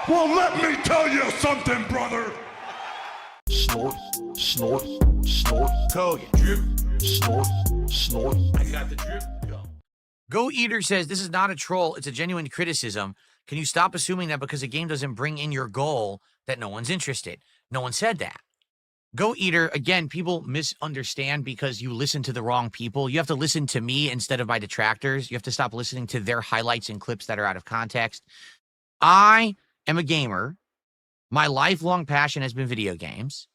Well, let me tell you something, brother. Snort, snort, snort. Kogan. Drip. Snort, snort. I got the drip. Go Eater says, this is not a troll, it's a genuine criticism. Can you stop assuming that because a game doesn't bring in your goal that no one's interested? No one said that. Go Eater, again, people misunderstand because you listen to the wrong people. You have to listen to me instead of my detractors. You have to stop listening to their highlights and clips that are out of context. I am a gamer. My lifelong passion has been video games.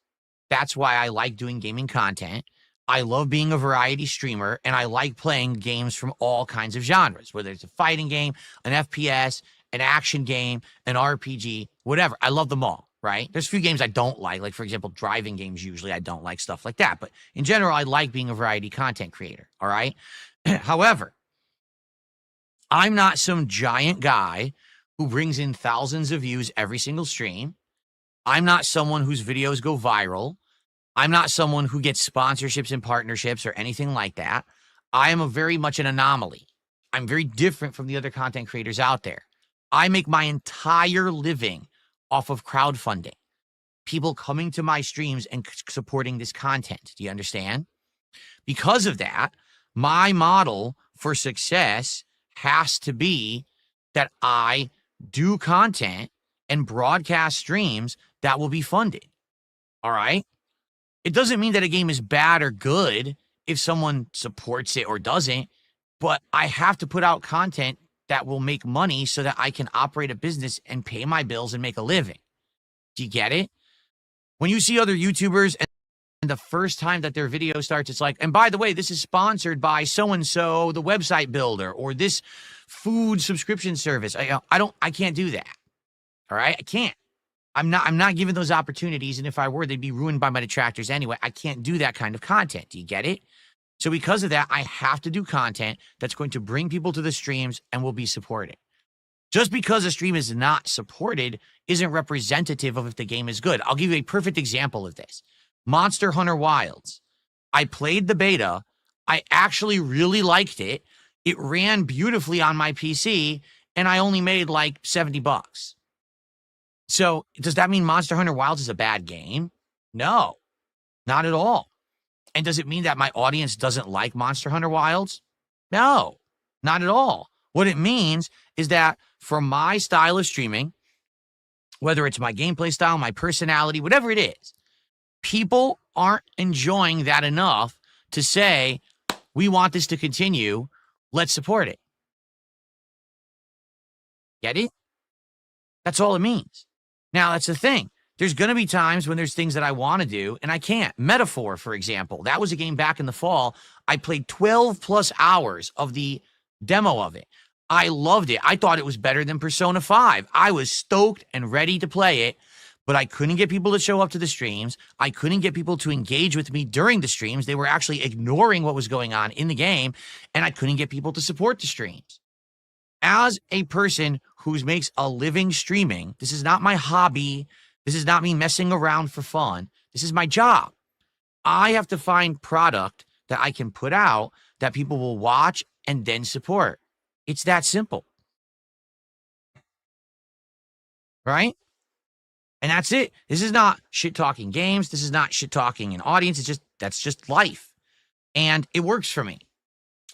That's why I like doing gaming content. I love being a variety streamer, and I like playing games from all kinds of genres, whether it's a fighting game, an FPS, an action game, an RPG, whatever. I love them all, right? There's a few games I don't like, for example, driving games usually I don't like, stuff like that. But in general, I like being a variety content creator, all right? However, I'm not some giant guy who brings in thousands of views every single stream. I'm not someone whose videos go viral. I'm not someone who gets sponsorships and partnerships or anything like that. I am very much an anomaly. I'm very different from the other content creators out there. I make my entire living off of crowdfunding. People coming to my streams and supporting this content. Do you understand? Because of that, my model for success has to be that I do content and broadcast streams that will be funded. All right? It doesn't mean that a game is bad or good if someone supports it or doesn't, but I have to put out content that will make money so that I can operate a business and pay my bills and make a living. Do you get it? When you see other YouTubers and the first time that their video starts, it's like, and by the way, this is sponsored by so-and-so, the website builder, or this food subscription service. I can't do that. All right? I can't. I'm not giving those opportunities, and if I were, they'd be ruined by my detractors anyway. I can't do that kind of content. Do you get it? So because of that, I have to do content that's going to bring people to the streams and will be supported. Just because a stream is not supported isn't representative of if the game is good. I'll give you a perfect example of this. Monster Hunter Wilds. I played the beta. I actually really liked it. It ran beautifully on my PC, and I only made like $70. So does that mean Monster Hunter Wilds is a bad game? No, not at all. And does it mean that my audience doesn't like Monster Hunter Wilds? No, not at all. What it means is that for my style of streaming, whether it's my gameplay style, my personality, whatever it is, people aren't enjoying that enough to say, we want this to continue. Let's support it. Get it? That's all it means. Now, that's the thing. There's going to be times when there's things that I want to do and I can't. Metaphor, for example. That was a game back in the fall. I played 12 plus hours of the demo of it. I loved it. I thought it was better than Persona 5. I was stoked and ready to play it, but I couldn't get people to show up to the streams. I couldn't get people to engage with me during the streams. They were actually ignoring what was going on in the game, and I couldn't get people to support the streams. As a person who makes a living streaming, this is not my hobby. This is not me messing around for fun. This is my job. I have to find product that I can put out that people will watch and then support. It's that simple. Right? And that's it. This is not shit-talking games. This is not shit-talking an audience. That's just life. And it works for me.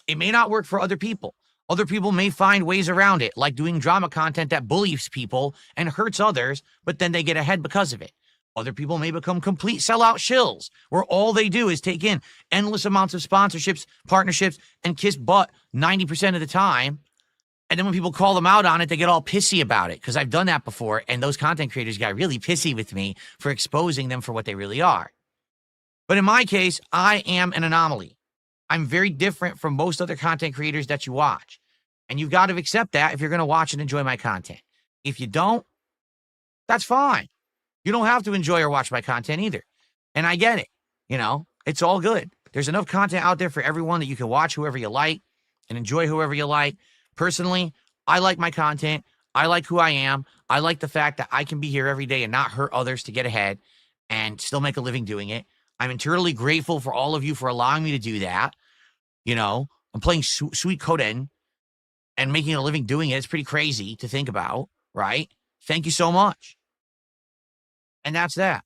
It may not work for other people. Other people may find ways around it, like doing drama content that bullies people and hurts others, but then they get ahead because of it. Other people may become complete sellout shills, where all they do is take in endless amounts of sponsorships, partnerships, and kiss butt 90% of the time. And then when people call them out on it, they get all pissy about it, because I've done that before, and those content creators got really pissy with me for exposing them for what they really are. But in my case, I am an anomaly. I'm very different from most other content creators that you watch. And you've got to accept that if you're going to watch and enjoy my content. If you don't, that's fine. You don't have to enjoy or watch my content either. And I get it. You know, it's all good. There's enough content out there for everyone that you can watch whoever you like and enjoy whoever you like. Personally, I like my content. I like who I am. I like the fact that I can be here every day and not hurt others to get ahead and still make a living doing it. I'm eternally grateful for all of you for allowing me to do that. You know, I'm playing Sweet Coden and making a living doing it. It's pretty crazy to think about, right? Thank you so much. And that's that.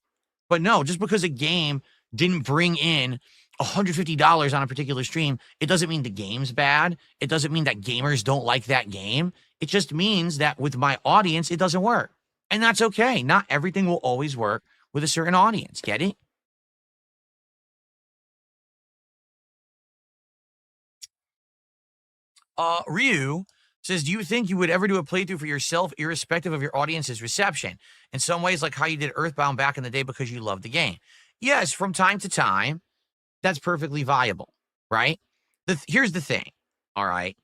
But no, just because a game didn't bring in $150 on a particular stream, it doesn't mean the game's bad. It doesn't mean that gamers don't like that game. It just means that with my audience, it doesn't work. And that's okay. Not everything will always work with a certain audience. Get it? Ryu says, do you think you would ever do a playthrough for yourself, irrespective of your audience's reception? In some ways, like how you did Earthbound back in the day because you loved the game. Yes, from time to time, that's perfectly viable, right? Here's the thing, all right?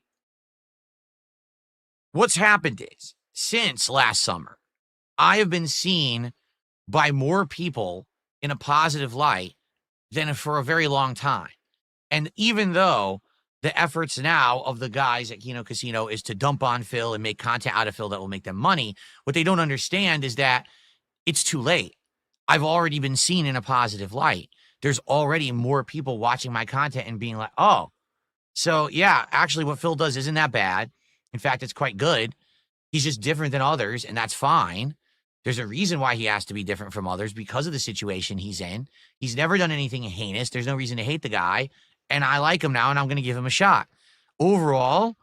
What's happened is, since last summer, I have been seen by more people in a positive light than for a very long time. And even though the efforts now of the guys at Kino Casino is to dump on Phil and make content out of Phil that will make them money, what they don't understand is that it's too late. I've already been seen in a positive light. There's already more people watching my content and being like, oh, so yeah, actually what Phil does isn't that bad. In fact, it's quite good. He's just different than others, and that's fine. There's a reason why he has to be different from others because of the situation he's in. He's never done anything heinous. There's no reason to hate the guy. And I like him now, and I'm going to give him a shot. Overall,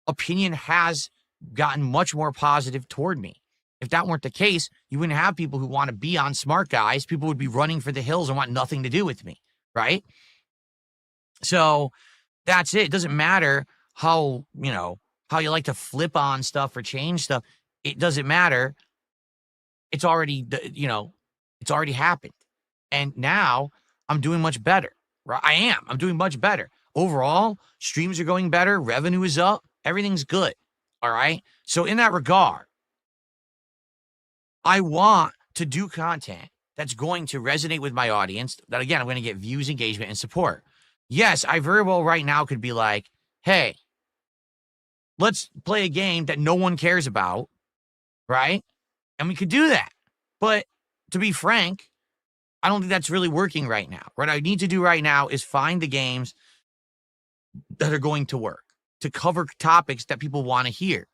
opinion has gotten much more positive toward me. If that weren't the case, you wouldn't have people who want to be on Smart Guys. People would be running for the hills and want nothing to do with me, right? So that's it. It doesn't matter how you like to flip on stuff or change stuff. It doesn't matter. It's already, it's already happened. And now I'm doing much better. Right? I'm doing much better. Overall, streams are going better. Revenue is up. Everything's good. All right. So in that regard, I want to do content that's going to resonate with my audience. That, again, I'm going to get views, engagement, and support. Yes, I very well right now could be like, hey, let's play a game that no one cares about. Right. And we could do that. But to be frank, I don't think that's really working right now. What I need to do right now is find the games that are going to work, to cover topics that people want to hear,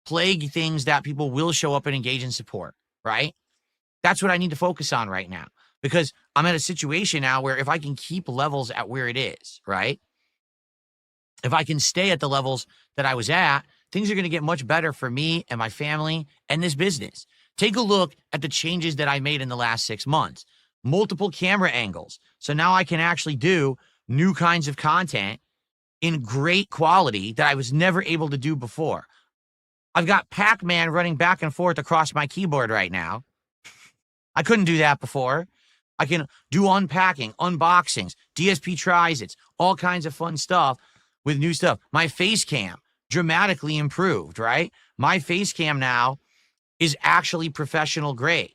play things that people will show up and engage and support, right? That's what I need to focus on right now, because I'm at a situation now where if I can keep levels at where it is, right? If I can stay at the levels that I was at, things are going to get much better for me and my family and this business. Take a look at the changes that I made in the last 6 months. Multiple camera angles. So now I can actually do new kinds of content in great quality that I was never able to do before. I've got Pac-Man running back and forth across my keyboard right now. I couldn't do that before. I can do unpacking, unboxings, DSP tries it, all kinds of fun stuff with new stuff. My face cam dramatically improved, right? My face cam now is actually professional grade,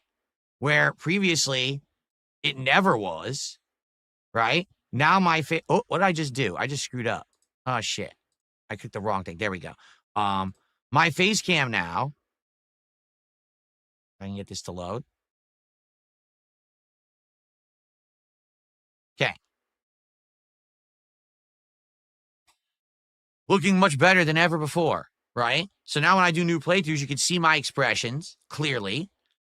where previously it never was, right? Now my face, oh, what did I just do? I just screwed up. Oh, shit. I clicked the wrong thing. There we go. My face cam now, I can get this to load. Okay. Looking much better than ever before, right? So now when I do new playthroughs, you can see my expressions clearly.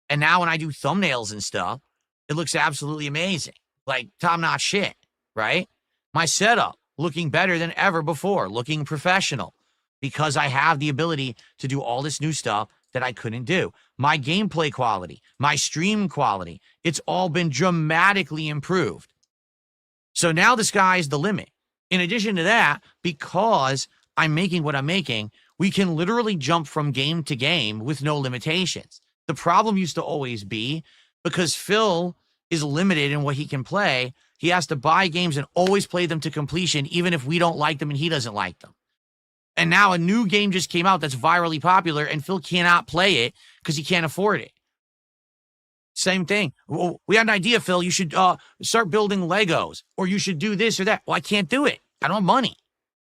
And now when I do thumbnails and stuff, it looks absolutely amazing. Like top-notch shit, right? My setup looking better than ever before, looking professional, because I have the ability to do all this new stuff that I couldn't do. My gameplay quality, my stream quality, it's all been dramatically improved. So now the sky's the limit. In addition to that, because I'm making what I'm making, we can literally jump from game to game with no limitations. The problem used to always be, because Phil is limited in what he can play, he has to buy games and always play them to completion, even if we don't like them and he doesn't like them. And now a new game just came out that's virally popular, and Phil cannot play it because he can't afford it. Same thing. Well, we had an idea, Phil. You should start building Legos, or you should do this or that. Well, I can't do it. I don't have money.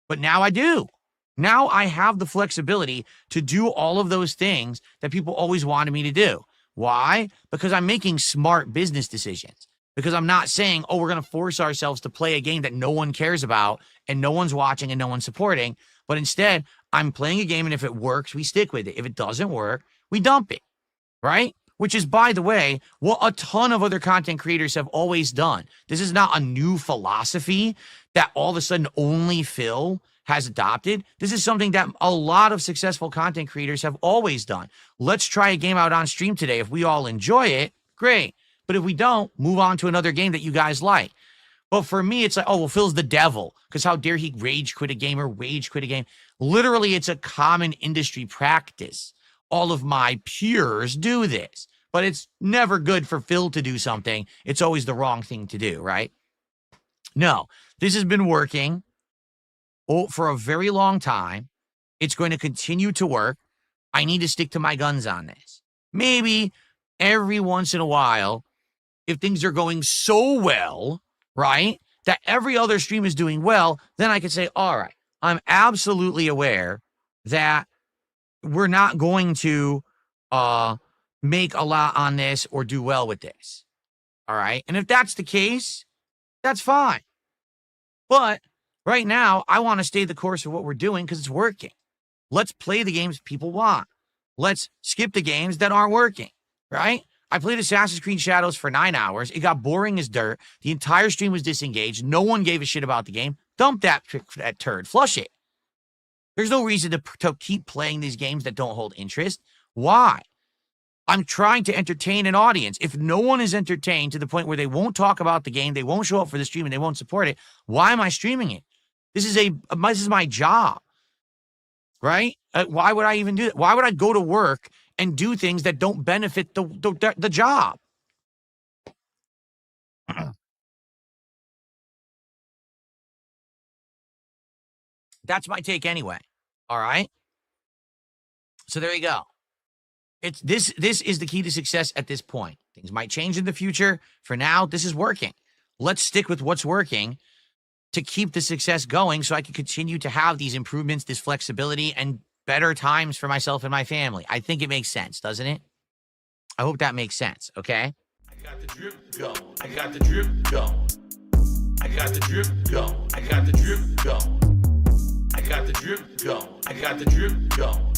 But now I do. Now I have the flexibility to do all of those things that people always wanted me to do. Why? Because I'm making smart business decisions. Because I'm not saying, oh, we're going to force ourselves to play a game that no one cares about and no one's watching and no one's supporting. But instead, I'm playing a game, and if it works, we stick with it. If it doesn't work, we dump it, right? Which is, by the way, what a ton of other content creators have always done. This is not a new philosophy that all of a sudden only Phil has adopted. This is something that a lot of successful content creators have always done. Let's try a game out on stream today. If we all enjoy it, great. But if we don't, move on to another game that you guys like. But for me, it's like, oh, well, Phil's the devil, because how dare he rage quit a game or wage quit a game? Literally, it's a common industry practice. All of my peers do this, but it's never good for Phil to do something. It's always the wrong thing to do, right? No, this has been working for a very long time. It's going to continue to work. I need to stick to my guns on this. Maybe every once in a while, if things are going so well, right, that every other stream is doing well, then I could say, all right, I'm absolutely aware that we're not going to make a lot on this or do well with this. All right. And if that's the case, that's fine. But right now, I want to stay the course of what we're doing because it's working. Let's play the games people want. Let's skip the games that aren't working, right? I played Assassin's Creed Shadows for 9 hours. It got boring as dirt. The entire stream was disengaged. No one gave a shit about the game. Dump that turd. Flush it. There's no reason to keep playing these games that don't hold interest. Why? I'm trying to entertain an audience. If no one is entertained to the point where they won't talk about the game, they won't show up for the stream, and they won't support it, why am I streaming it? This is my job, right? Why would I even do that? Why would I go to work and do things that don't benefit the job? That's my take anyway. All right. So there you go. This is the key to success at this point. Things might change in the future. For now, this is working. Let's stick with what's working to keep the success going so I can continue to have these improvements, this flexibility, and better times for myself and my family. I think it makes sense, doesn't it? I hope that makes sense, okay? I got the drip going. I got the drip going. I got the drip going. I got the drip going. I got the drip going. I got the drip going.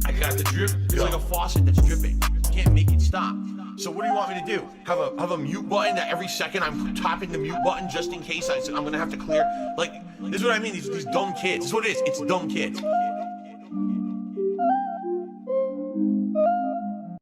I got the drip going. It's like a faucet that's dripping. You can't make it stop. So what do you want me to do? Have a mute button that every second I'm tapping the mute button just in case I'm gonna have to clear? Like, this is what I mean, these dumb kids. This is what it is. It's dumb kids.